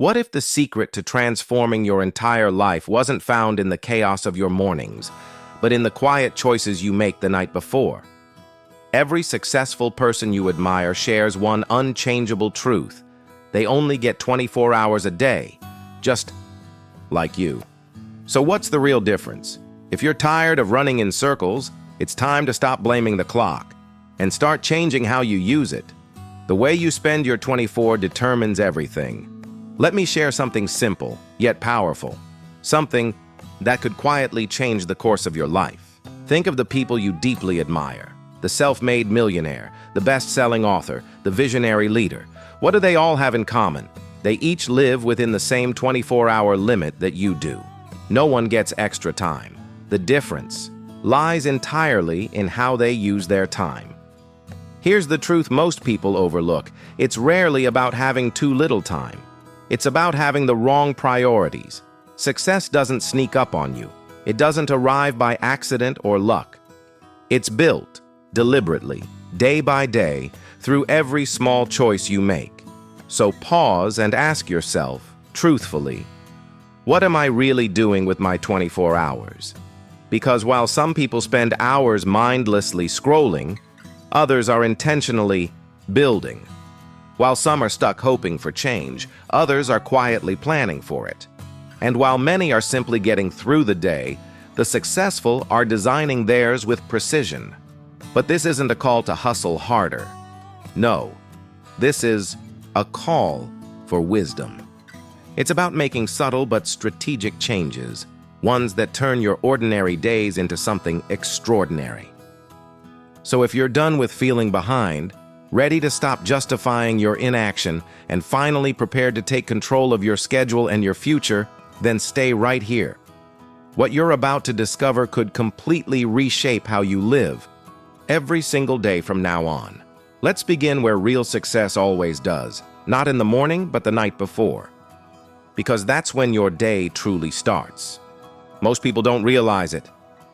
What if the secret to transforming your entire life wasn't found in the chaos of your mornings, but in the quiet choices you make the night before? Every successful person you admire shares one unchangeable truth. They only get 24 hours a day, just like you. So what's the real difference? If you're tired of running in circles, it's time to stop blaming the clock and start changing how you use it. The way you spend your 24 determines everything. Let me share something simple, yet powerful. Something that could quietly change the course of your life. Think of the people you deeply admire. The self-made millionaire, the best-selling author, the visionary leader. What do they all have in common? They each live within the same 24-hour limit that you do. No one gets extra time. The difference lies entirely in how they use their time. Here's the truth most people overlook. It's rarely about having too little time. It's about having the wrong priorities. Success doesn't sneak up on you. It doesn't arrive by accident or luck. It's built deliberately, day by day, through every small choice you make. So pause and ask yourself, truthfully, what am I really doing with my 24 hours? Because while some people spend hours mindlessly scrolling, others are intentionally building. While some are stuck hoping for change, others are quietly planning for it. And while many are simply getting through the day, the successful are designing theirs with precision. But this isn't a call to hustle harder. No, this is a call for wisdom. It's about making subtle but strategic changes, ones that turn your ordinary days into something extraordinary. So if you're done with feeling behind, ready to stop justifying your inaction, and finally prepared to take control of your schedule and your future, then stay right here. What you're about to discover could completely reshape how you live every single day from now on. Let's begin where real success always does, not in the morning, but the night before. Because that's when your day truly starts. Most people don't realize it.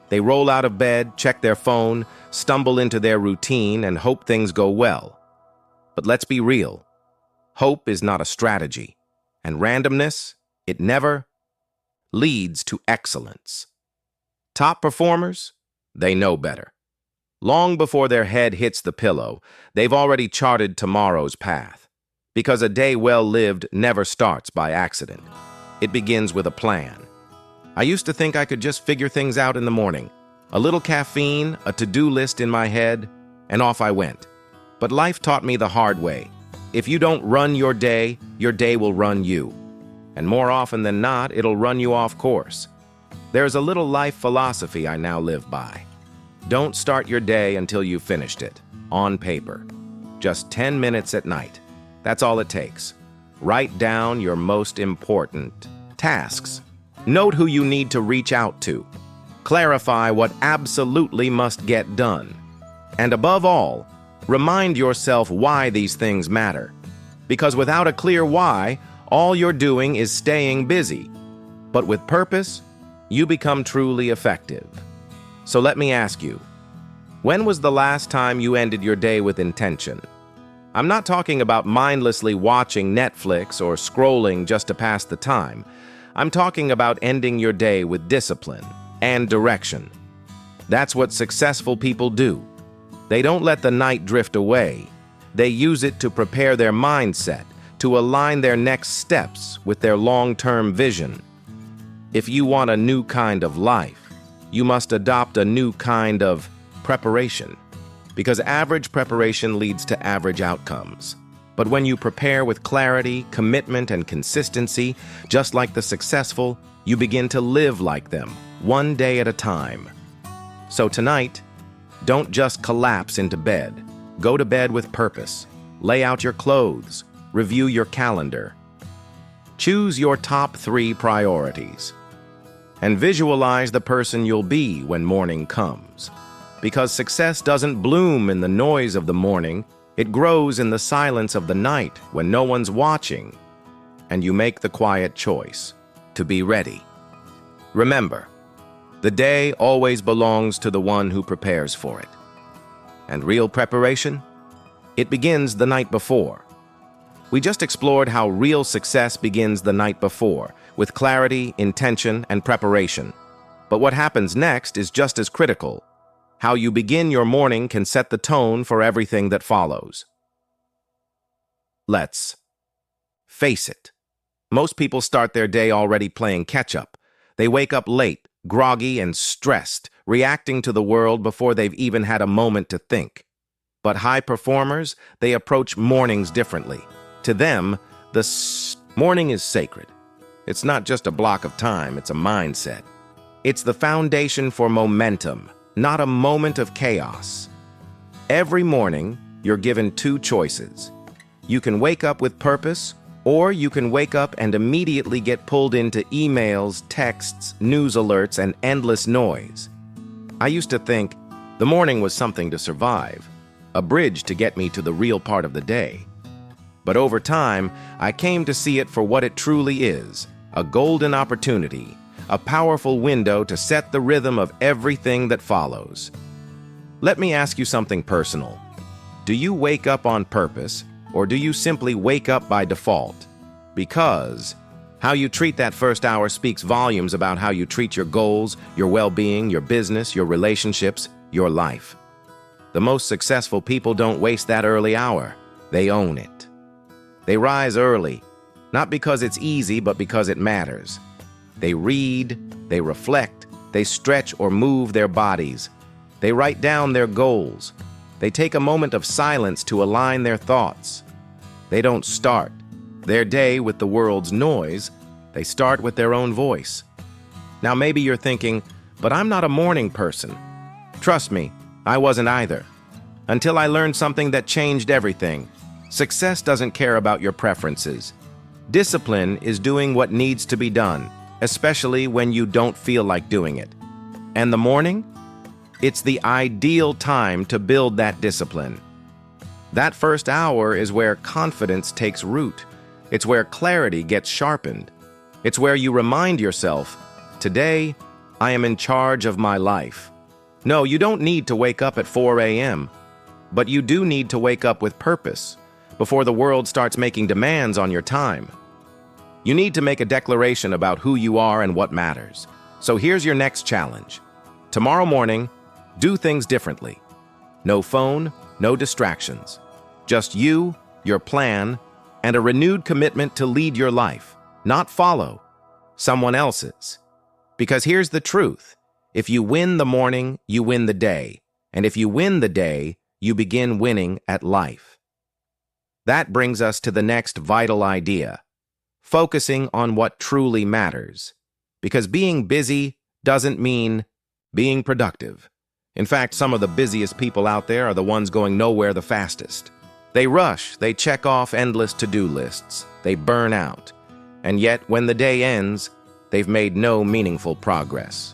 They roll out of bed, check their phone, stumble into their routine, and hope things go well. But let's be real. Hope is not a strategy, and randomness, it never leads to excellence. Top performers, they know better. Long before their head hits the pillow, they've already charted tomorrow's path. Because a day well lived never starts by accident. It begins with a plan. I used to think I could just figure things out in the morning. A little caffeine, a to-do list in my head, and off I went. But life taught me the hard way. If you don't run your day will run you. And more often than not, it'll run you off course. There's a little life philosophy I now live by. Don't start your day until you've finished it, on paper. Just 10 minutes at night. That's all it takes. Write down your most important tasks. Note who you need to reach out to. Clarify what absolutely must get done. And above all, remind yourself why these things matter. Because without a clear why, all you're doing is staying busy. But with purpose, you become truly effective. So let me ask you, when was the last time you ended your day with intention? I'm not talking about mindlessly watching Netflix or scrolling just to pass the time. I'm talking about ending your day with discipline and direction. That's what successful people do. They don't let the night drift away. They use it to prepare their mindset, to align their next steps with their long-term vision. If you want a new kind of life, you must adopt a new kind of preparation. Because average preparation leads to average outcomes. But when you prepare with clarity, commitment, and consistency, just like the successful, you begin to live like them, one day at a time. So tonight, don't just collapse into bed. Go to bed with purpose. Lay out your clothes. Review your calendar. Choose your top 3 priorities. And visualize the person you'll be when morning comes. Because success doesn't bloom in the noise of the morning, it grows in the silence of the night when no one's watching, and you make the quiet choice to be ready. Remember, the day always belongs to the one who prepares for it. And real preparation? It begins the night before. We just explored how real success begins the night before, with clarity, intention, and preparation. But what happens next is just as critical. How you begin your morning can set the tone for everything that follows. Let's face it. Most people start their day already playing catch-up. They wake up late, groggy and stressed, reacting to the world before they've even had a moment to think. But high performers, they approach mornings differently. To them, morning is sacred. It's not just a block of time, it's a mindset. It's the foundation for momentum, not a moment of chaos. Every morning, you're given two choices. You can wake up with purpose, or you can wake up and immediately get pulled into emails, texts, news alerts, and endless noise. I used to think the morning was something to survive, a bridge to get me to the real part of the day. But over time, I came to see it for what it truly is, a golden opportunity, a powerful window to set the rhythm of everything that follows. Let me ask you something personal. Do you wake up on purpose, or do you simply wake up by default? Because how you treat that first hour speaks volumes about how you treat your goals, your well-being, your business, your relationships, your life. The most successful people don't waste that early hour. They own it. They rise early, not because it's easy, but because it matters. They read, they reflect, they stretch or move their bodies. They write down their goals. They take a moment of silence to align their thoughts. They don't start their day with the world's noise. They start with their own voice. Now maybe you're thinking, but I'm not a morning person. Trust me, I wasn't either. Until I learned something that changed everything. Success doesn't care about your preferences. Discipline is doing what needs to be done, especially when you don't feel like doing it. And the morning? It's the ideal time to build that discipline. That first hour is where confidence takes root. It's where clarity gets sharpened. It's where you remind yourself, today, I am in charge of my life. No, you don't need to wake up at 4 a.m., but you do need to wake up with purpose before the world starts making demands on your time. You need to make a declaration about who you are and what matters. So here's your next challenge. Tomorrow morning, do things differently. No phone, no distractions. Just you, your plan, and a renewed commitment to lead your life, not follow someone else's. Because here's the truth. If you win the morning, you win the day. And if you win the day, you begin winning at life. That brings us to the next vital idea, focusing on what truly matters. Because being busy doesn't mean being productive. In fact, some of the busiest people out there are the ones going nowhere the fastest. They rush, they check off endless to-do lists, they burn out. And yet, when the day ends, they've made no meaningful progress.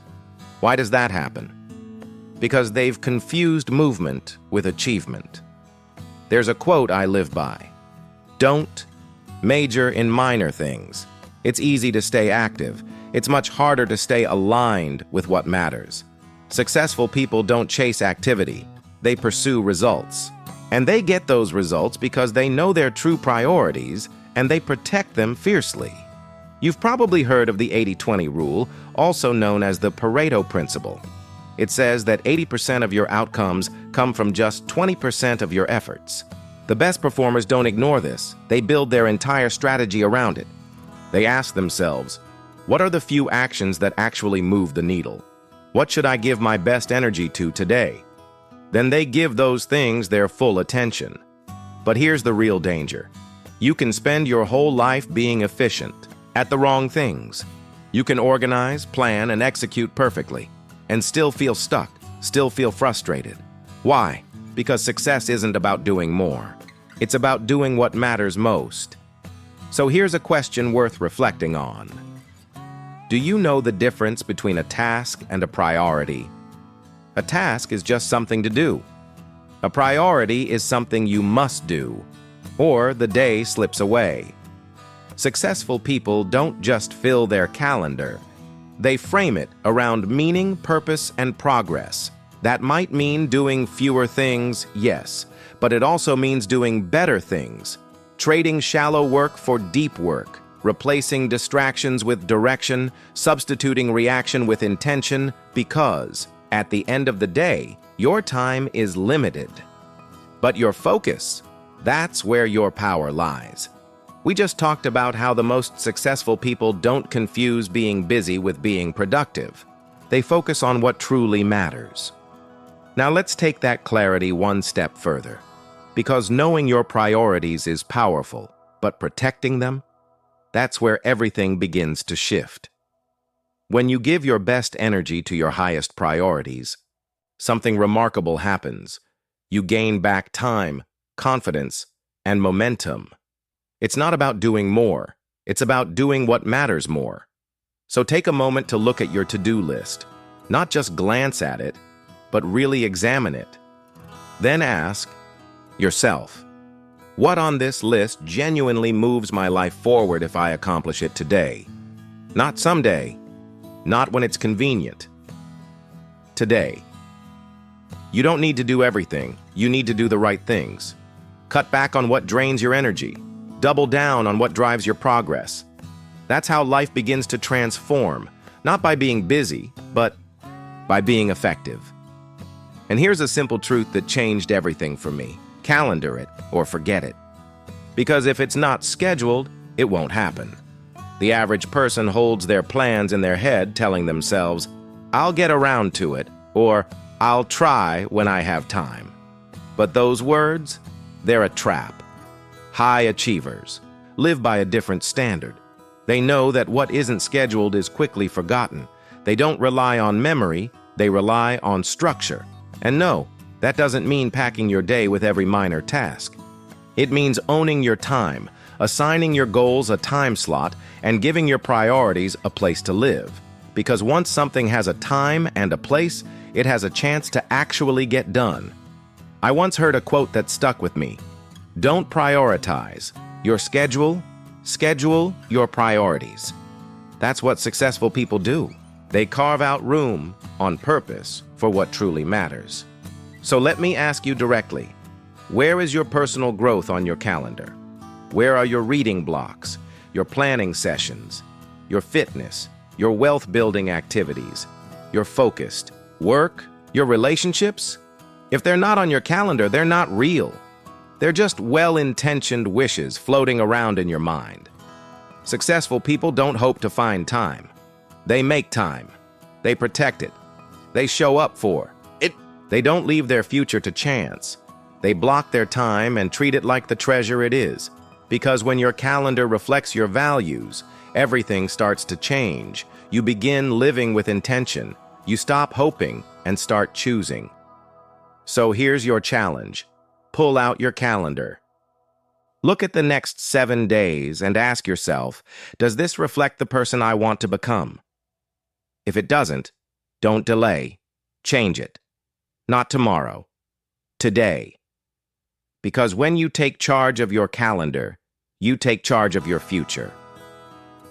Why does that happen? Because they've confused movement with achievement. There's a quote I live by. Don't major in minor things. It's easy to stay active. It's much harder to stay aligned with what matters. Successful people don't chase activity. They pursue results. And they get those results because they know their true priorities and they protect them fiercely. You've probably heard of the 80-20 rule, also known as the Pareto principle. It says that 80% of your outcomes come from just 20% of your efforts. The best performers don't ignore this. They build their entire strategy around it. They ask themselves, what are the few actions that actually move the needle? What should I give my best energy to today? Then they give those things their full attention. But here's the real danger. You can spend your whole life being efficient at the wrong things. You can organize, plan, and execute perfectly, and still feel stuck, still feel frustrated. Why? Because success isn't about doing more. It's about doing what matters most. So here's a question worth reflecting on. Do you know the difference between a task and a priority? A task is just something to do. A priority is something you must do, or the day slips away. Successful people don't just fill their calendar. They frame it around meaning, purpose, and progress. That might mean doing fewer things, yes, but it also means doing better things, trading shallow work for deep work, replacing distractions with direction, substituting reaction with intention, because, at the end of the day, your time is limited. But your focus, that's where your power lies. We just talked about how the most successful people don't confuse being busy with being productive. They focus on what truly matters. Now let's take that clarity one step further. Because knowing your priorities is powerful, but protecting them, that's where everything begins to shift. When you give your best energy to your highest priorities, something remarkable happens. You gain back time, confidence, and momentum. It's not about doing more. It's about doing what matters more. So take a moment to look at your to-do list. Not just glance at it, but really examine it. Then ask yourself, what on this list genuinely moves my life forward if I accomplish it today? Not someday. Not when it's convenient. Today. You don't need to do everything. You need to do the right things. Cut back on what drains your energy. Double down on what drives your progress. That's how life begins to transform, not by being busy, but by being effective. And here's a simple truth that changed everything for me. Calendar it or forget it. Because if it's not scheduled, it won't happen. The average person holds their plans in their head, telling themselves, I'll get around to it, or I'll try when I have time. But those words, they're a trap. High achievers live by a different standard. They know that what isn't scheduled is quickly forgotten. They don't rely on memory, they rely on structure. And no, that doesn't mean packing your day with every minor task. It means owning your time, assigning your goals a time slot, and giving your priorities a place to live. Because once something has a time and a place, it has a chance to actually get done. I once heard a quote that stuck with me. Don't prioritize your schedule your priorities. That's what successful people do. They carve out room on purpose for what truly matters. So let me ask you directly, where is your personal growth on your calendar? Where are your reading blocks, your planning sessions, your fitness, your wealth-building activities, your focused work, your relationships? If they're not on your calendar, they're not real. They're just well-intentioned wishes floating around in your mind. Successful people don't hope to find time. They make time. They protect it. They show up for it. They don't leave their future to chance. They block their time and treat it like the treasure it is. Because when your calendar reflects your values, everything starts to change. You begin living with intention. You stop hoping and start choosing. So here's your challenge. Pull out your calendar. Look at the next 7 days and ask yourself, does this reflect the person I want to become? If it doesn't, don't delay. Change it. Not tomorrow. Today. Because when you take charge of your calendar, you take charge of your future.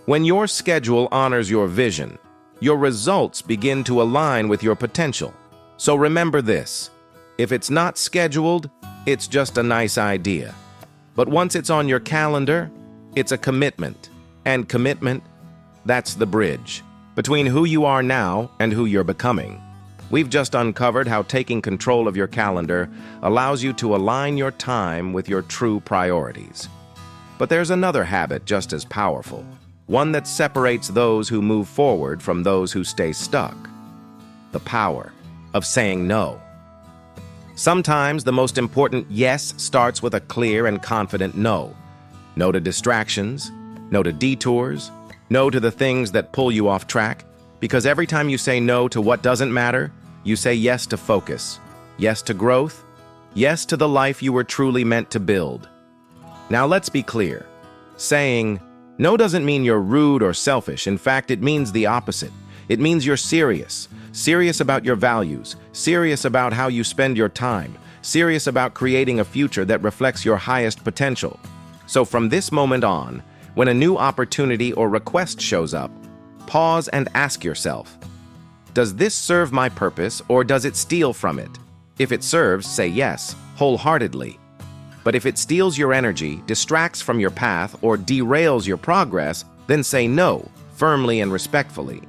When your schedule honors your vision, your results begin to align with your potential. So remember this. If it's not scheduled, it's just a nice idea. But once it's on your calendar, it's a commitment. And commitment, that's the bridge between who you are now and who you're becoming. We've just uncovered how taking control of your calendar allows you to align your time with your true priorities. But there's another habit just as powerful, one that separates those who move forward from those who stay stuck. The power of saying no. Sometimes the most important yes starts with a clear and confident no. No to distractions, no to detours, no to the things that pull you off track. Because every time you say no to what doesn't matter, you say yes to focus, yes to growth, yes to the life you were truly meant to build. Now let's be clear. Saying no doesn't mean you're rude or selfish. In fact, it means the opposite. It means you're serious. Serious about your values, serious about how you spend your time, serious about creating a future that reflects your highest potential. So from this moment on, when a new opportunity or request shows up, pause and ask yourself, does this serve my purpose or does it steal from it? If it serves, say yes, wholeheartedly. But if it steals your energy, distracts from your path, or derails your progress, then say no, firmly and respectfully.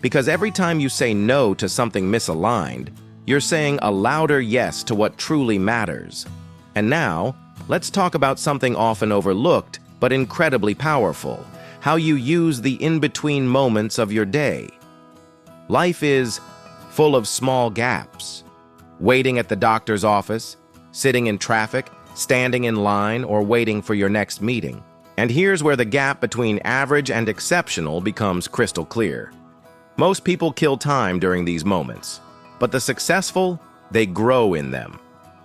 Because every time you say no to something misaligned, you're saying a louder yes to what truly matters. And now, let's talk about something often overlooked, but incredibly powerful: how you use the in-between moments of your day. Life is full of small gaps. Waiting at the doctor's office, sitting in traffic, standing in line, or waiting for your next meeting. And here's where the gap between average and exceptional becomes crystal clear. Most people kill time during these moments, but the successful, they grow in them.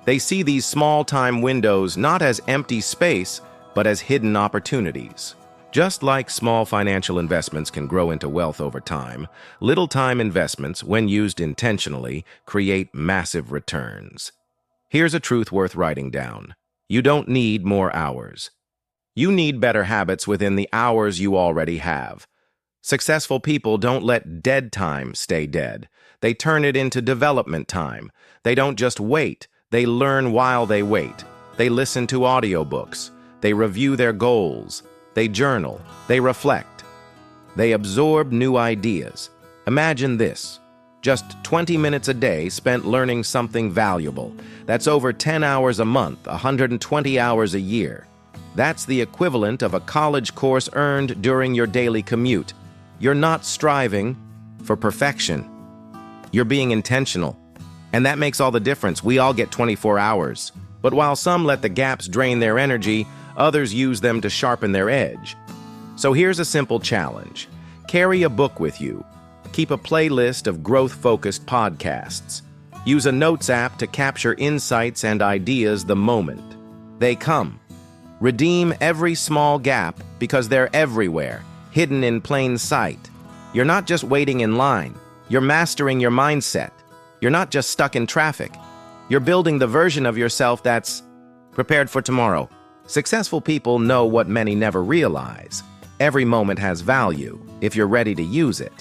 They see these small time windows not as empty space, but as hidden opportunities. Just like small financial investments can grow into wealth over time, little time investments, when used intentionally, create massive returns. Here's a truth worth writing down. You don't need more hours. You need better habits within the hours you already have. Successful people don't let dead time stay dead. They turn it into development time. They don't just wait. They learn while they wait. They listen to audiobooks. They review their goals. They journal. They reflect. They absorb new ideas. Imagine this: just 20 minutes a day spent learning something valuable. That's over 10 hours a month, 120 hours a year. That's the equivalent of a college course earned during your daily commute. You're not striving for perfection. You're being intentional. And that makes all the difference. We all get 24 hours. But while some let the gaps drain their energy, others use them to sharpen their edge. So here's a simple challenge. Carry a book with you. Keep a playlist of growth-focused podcasts. Use a notes app to capture insights and ideas the moment they come. Redeem every small gap because they're everywhere, hidden in plain sight. You're not just waiting in line. You're mastering your mindset. You're not just stuck in traffic. You're building the version of yourself that's prepared for tomorrow. Successful people know what many never realize. Every moment has value if you're ready to use it.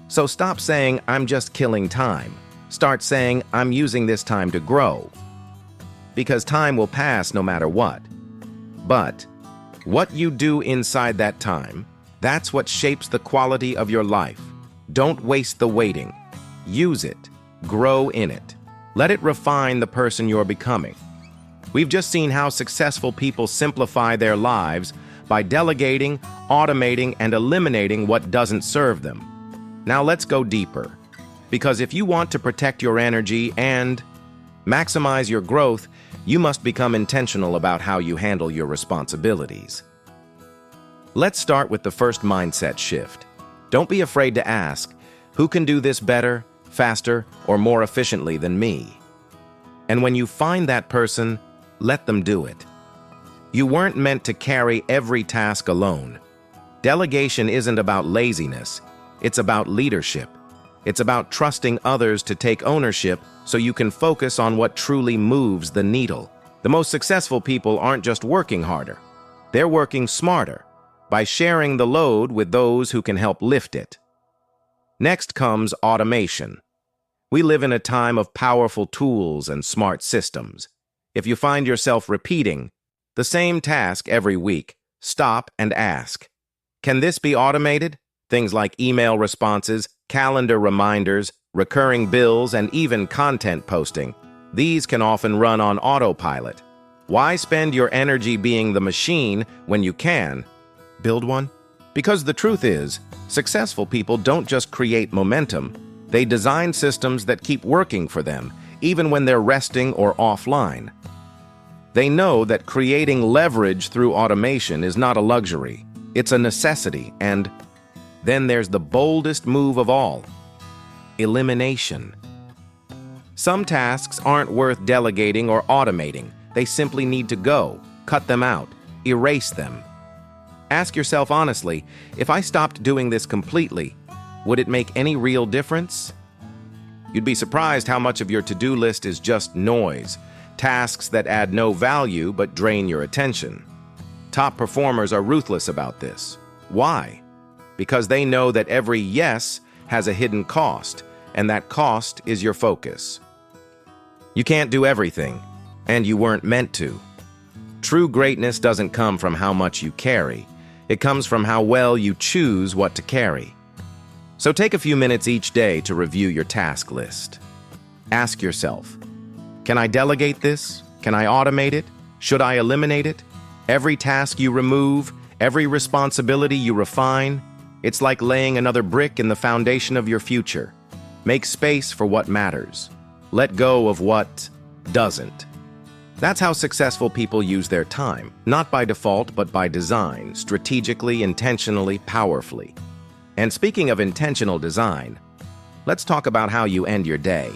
So stop saying, "I'm just killing time." Start saying, "I'm using this time to grow." Because time will pass no matter what. But what you do inside that time, that's what shapes the quality of your life. Don't waste the waiting. Use it. Grow in it. Let it refine the person you're becoming. We've just seen how successful people simplify their lives by delegating, automating, and eliminating what doesn't serve them. Now let's go deeper. Because if you want to protect your energy and maximize your growth, you must become intentional about how you handle your responsibilities. Let's start with the first mindset shift. Don't be afraid to ask, who can do this better, faster, or more efficiently than me? And when you find that person, let them do it. You weren't meant to carry every task alone. Delegation isn't about laziness. It's about leadership. It's about trusting others to take ownership so you can focus on what truly moves the needle. The most successful people aren't just working harder. They're working smarter by sharing the load with those who can help lift it. Next comes automation. We live in a time of powerful tools and smart systems. If you find yourself repeating the same task every week, stop and ask, can this be automated? Things like email responses, calendar reminders, recurring bills, and even content posting. These can often run on autopilot. Why spend your energy being the machine when you can build one? Because the truth is, successful people don't just create momentum. They design systems that keep working for them, even when they're resting or offline. They know that creating leverage through automation is not a luxury. It's a necessity. And then there's the boldest move of all: elimination. Some tasks aren't worth delegating or automating. They simply need to go. Cut them out. Erase them. Ask yourself honestly, if I stopped doing this completely, would it make any real difference? You'd be surprised how much of your to-do list is just noise, tasks that add no value but drain your attention. Top performers are ruthless about this. Why? Because they know that every yes has a hidden cost, and that cost is your focus. You can't do everything, and you weren't meant to. True greatness doesn't come from how much you carry. It comes from how well you choose what to carry. So take a few minutes each day to review your task list. Ask yourself, can I delegate this? Can I automate it? Should I eliminate it? Every task you remove, every responsibility you refine, it's like laying another brick in the foundation of your future. Make space for what matters. Let go of what doesn't. That's how successful people use their time, not by default, but by design, strategically, intentionally, powerfully. And speaking of intentional design, let's talk about how you end your day.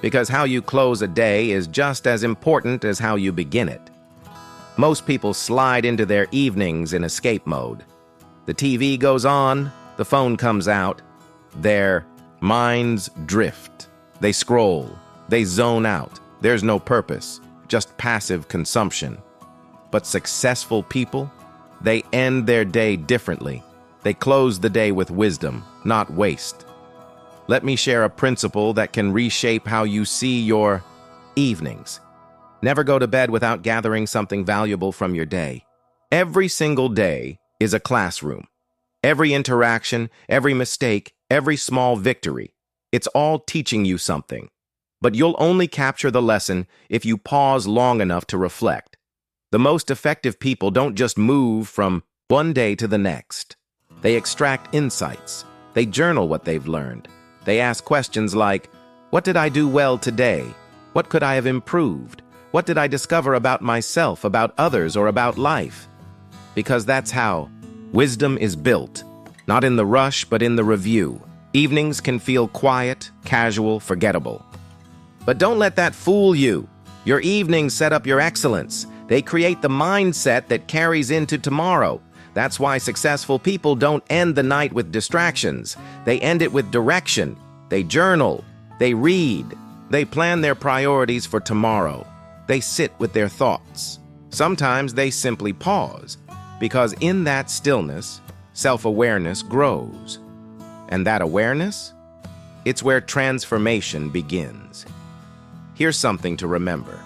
Because how you close a day is just as important as how you begin it. Most people slide into their evenings in escape mode. The TV goes on, the phone comes out, their minds drift. They scroll, they zone out. There's no purpose, just passive consumption. But successful people, they end their day differently. They close the day with wisdom, not waste. Let me share a principle that can reshape how you see your evenings. Never go to bed without gathering something valuable from your day. Every single day is a classroom. Every interaction, every mistake, every small victory, it's all teaching you something. But you'll only capture the lesson if you pause long enough to reflect. The most effective people don't just move from one day to the next. They extract insights. They journal what they've learned. They ask questions like, what did I do well today? What could I have improved? What did I discover about myself, about others, or about life? Because that's how wisdom is built, not in the rush, but in the review. Evenings can feel quiet, casual, forgettable. But don't let that fool you. Your evenings set up your excellence. They create the mindset that carries into tomorrow. That's why successful people don't end the night with distractions. They end it with direction. They journal. They read. They plan their priorities for tomorrow. They sit with their thoughts. Sometimes they simply pause, because in that stillness, self-awareness grows. And that awareness? It's where transformation begins. Here's something to remember.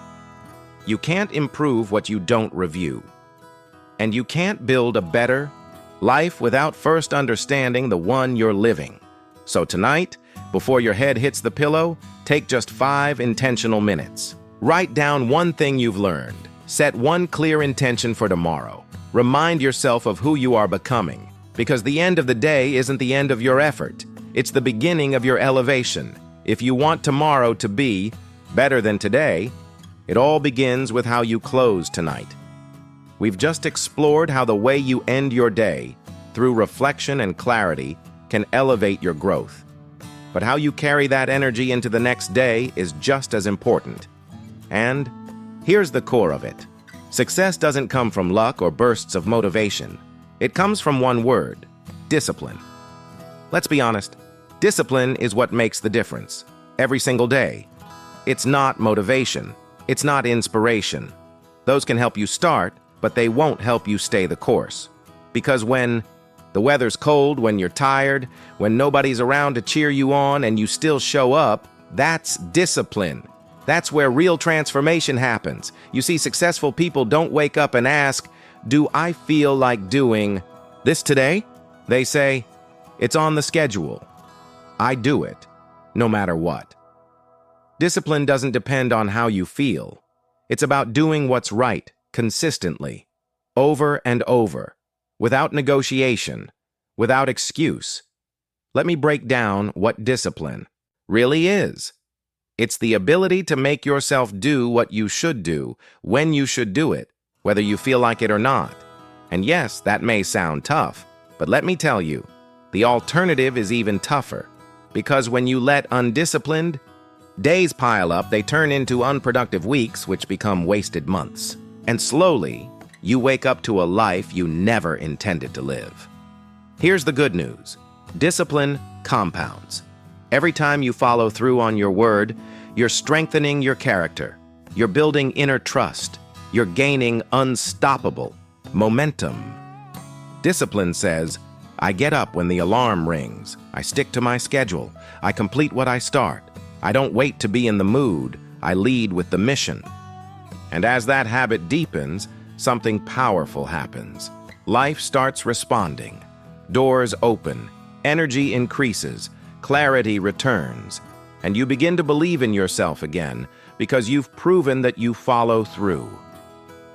You can't improve what you don't review. And you can't build a better life without first understanding the one you're living. So tonight, before your head hits the pillow, take just 5 intentional minutes. Write down one thing you've learned. Set one clear intention for tomorrow. Remind yourself of who you are becoming, because the end of the day isn't the end of your effort. It's the beginning of your elevation. If you want tomorrow to be better than today, it all begins with how you close tonight. We've just explored how the way you end your day, through reflection and clarity, can elevate your growth. But how you carry that energy into the next day is just as important. And here's the core of it. Success doesn't come from luck or bursts of motivation. It comes from one word: discipline. Let's be honest, discipline is what makes the difference. Every single day. It's not motivation. It's not inspiration. Those can help you start, but they won't help you stay the course. Because when the weather's cold, when you're tired, when nobody's around to cheer you on and you still show up, that's discipline. That's where real transformation happens. You see, successful people don't wake up and ask, do I feel like doing this today? They say, it's on the schedule. I do it, no matter what. Discipline doesn't depend on how you feel. It's about doing what's right, consistently, over and over, without negotiation, without excuse. Let me break down what discipline really is. It's the ability to make yourself do what you should do, when you should do it, whether you feel like it or not. And yes, that may sound tough, but let me tell you, the alternative is even tougher. Because when you let undisciplined, days pile up, they turn into unproductive weeks, which become wasted months. And slowly, you wake up to a life you never intended to live. Here's the good news. Discipline compounds. Every time you follow through on your word, you're strengthening your character. You're building inner trust. You're gaining unstoppable momentum. Discipline says, I get up when the alarm rings. I stick to my schedule. I complete what I start. I don't wait to be in the mood. I lead with the mission. And as that habit deepens, something powerful happens. Life starts responding. Doors open, energy increases, clarity returns, and you begin to believe in yourself again because you've proven that you follow through.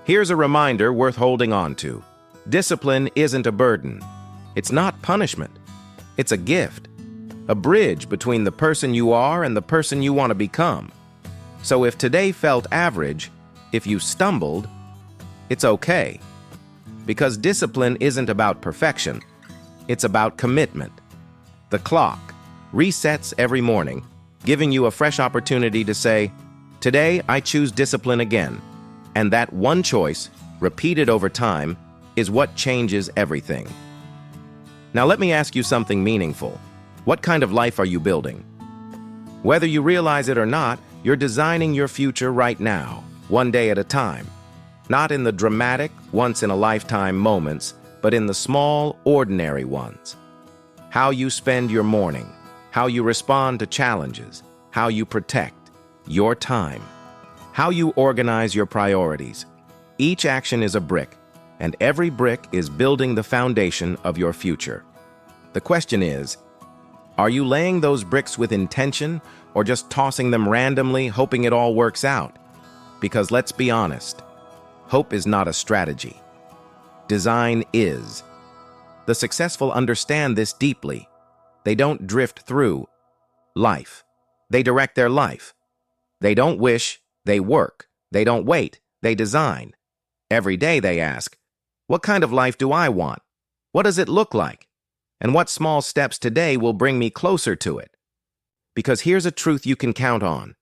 Here's a reminder worth holding on to. Discipline isn't a burden. It's not punishment. It's a gift, a bridge between the person you are and the person you want to become. So if today felt average, if you stumbled, it's okay. Because discipline isn't about perfection. It's about commitment. The clock resets every morning, giving you a fresh opportunity to say, "Today I choose discipline again." And that one choice, repeated over time, is what changes everything. Now let me ask you something meaningful. What kind of life are you building? Whether you realize it or not, you're designing your future right now, one day at a time. Not in the dramatic, once-in-a-lifetime moments, but in the small, ordinary ones. How you spend your morning, how you respond to challenges, how you protect your time, how you organize your priorities. Each action is a brick, and every brick is building the foundation of your future. The question is, are you laying those bricks with intention or just tossing them randomly, hoping it all works out? Because let's be honest, hope is not a strategy. Design is. The successful understand this deeply. They don't drift through life. They direct their life. They don't wish, they work. They don't wait, they design. Every day they ask, what kind of life do I want? What does it look like? And what small steps today will bring me closer to it? Because here's a truth you can count on.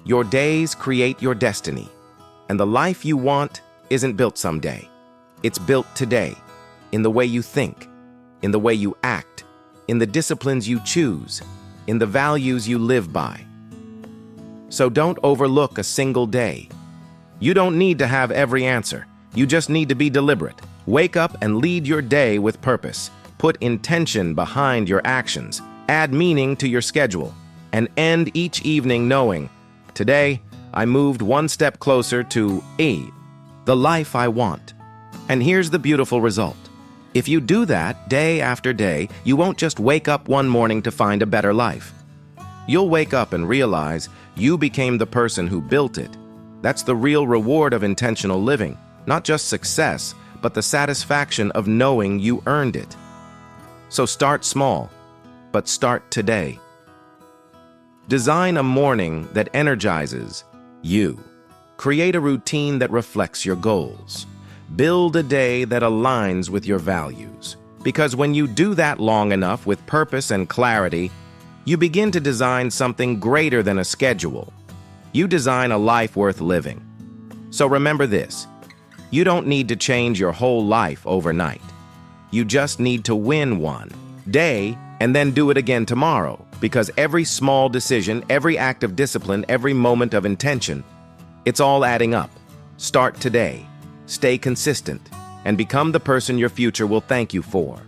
Your days create your destiny. And the life you want isn't built someday. It's built today, in the way you think, in the way you act, in the disciplines you choose, in the values you live by. So don't overlook a single day. You don't need to have every answer. You just need to be deliberate. Wake up and lead your day with purpose. Put intention behind your actions. Add meaning to your schedule. And end each evening knowing, today, I moved one step closer to the life I want. And here's the beautiful result. If you do that day after day, you won't just wake up one morning to find a better life. You'll wake up and realize you became the person who built it. That's the real reward of intentional living, not just success, but the satisfaction of knowing you earned it. So start small, but start today. Design a morning that energizes you. Create a routine that reflects your goals. Build a day that aligns with your values. Because when you do that long enough with purpose and clarity, you begin to design something greater than a schedule. You design a life worth living. So remember this, you don't need to change your whole life overnight. You just need to win one day and then do it again tomorrow. Because every small decision, every act of discipline, every moment of intention, it's all adding up. Start today. Stay consistent and become the person your future will thank you for.